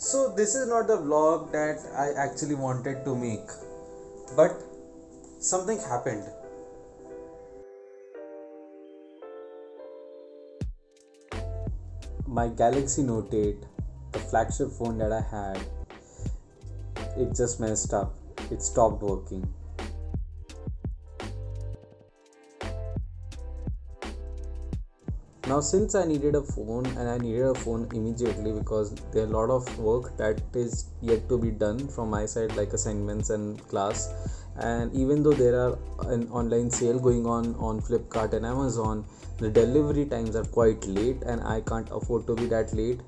So, this is not the vlog that I actually wanted to make, but something happened. My Galaxy Note 8, the flagship phone that I had, it just messed up. It stopped working. Now, since I needed a phone and I needed a phone immediately because there are a lot of work that is yet to be done from my side, like assignments and class. And even though there are an online sale going on Flipkart and Amazon, the delivery times are quite late and I can't afford to be that late.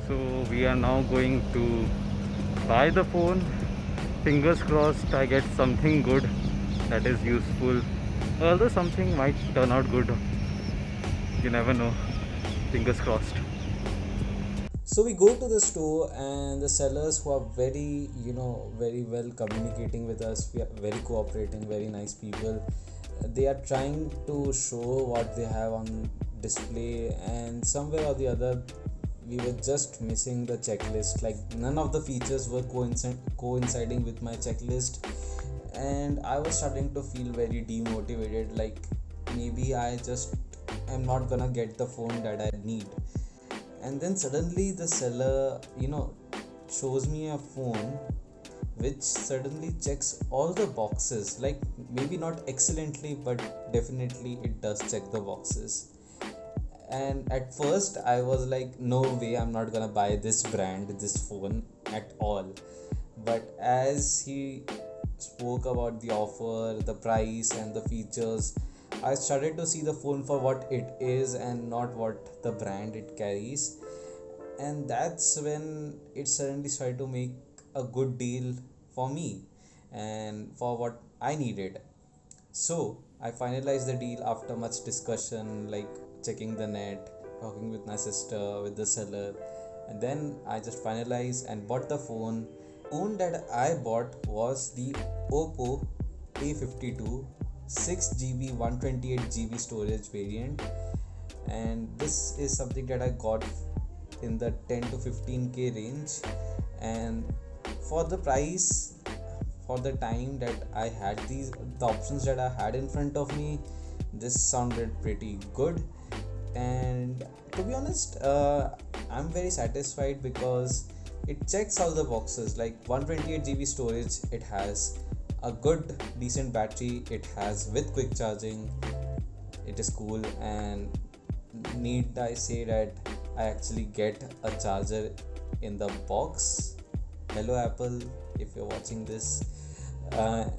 So we are now going to buy the phone. Fingers crossed I get something good that is useful. Although something might turn out good. You never know. Fingers crossed. So we go to the store and the sellers who are very, very well communicating with us, we are very cooperating, very nice people. They are trying to show what they have on display, and somewhere or the other we were just missing the checklist. Like none of the features were coinciding with my checklist, and I was starting to feel very demotivated. Like maybe I just am not gonna get the phone that I need. And then suddenly the seller shows me a phone which suddenly checks all the boxes, like maybe not excellently but definitely it does check the boxes. And at first I was like, no way, I'm not gonna buy this brand, this phone at all. But as he spoke about the offer, the price, and the features, I started to see the phone for what it is and not what the brand it carries. And that's when it suddenly started to make a good deal for me and for what I needed. So I finalized the deal after much discussion, like checking the net, talking with my sister, with the seller, and then I just finalized and bought the phone. Phone that I bought was the Oppo A52 6GB 128GB storage variant, and this is something that I got in the 10 to 15k range. And for the price, for the time that I had the options that I had in front of me, this sounded pretty good. And to be honest, I'm very satisfied because it checks all the boxes. Like 128GB storage it has, a good decent battery it has with quick charging, it is cool. And need I say that I actually get a charger in the box. Hello Apple, if you're watching this. uh,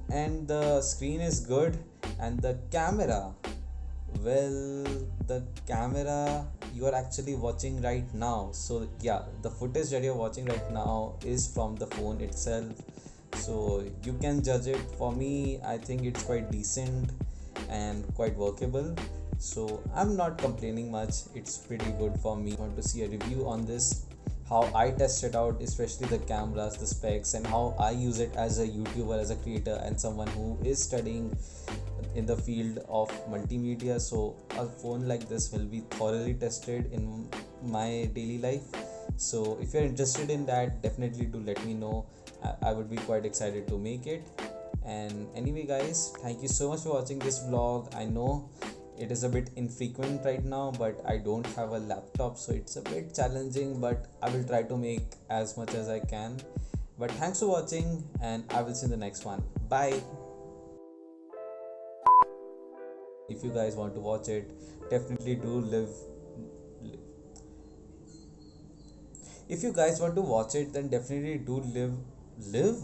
and the screen is good, and the camera, well, the camera you are actually watching right now. So yeah, the footage that you're watching right now is from the phone itself, so you can judge it. For me, I think it's quite decent and quite workable, so I'm not complaining much. It's pretty good for me. Want to see a review on this, how I test it out, especially the cameras, the specs, and how I use it as a YouTuber, as a creator, and someone who is studying in the field of multimedia. So a phone like this will be thoroughly tested in my daily life. So if you're interested in that, definitely do let me know. I would be quite excited to make it. And anyway guys, thank you so much for watching this vlog. I know it is a bit infrequent right now, but I don't have a laptop, so it's a bit challenging, but I will try to make as much as I can. But thanks for watching, and I will see you in the next one. Bye. If you guys want to watch it, definitely do live. If you guys want to watch it, then definitely do live. Live?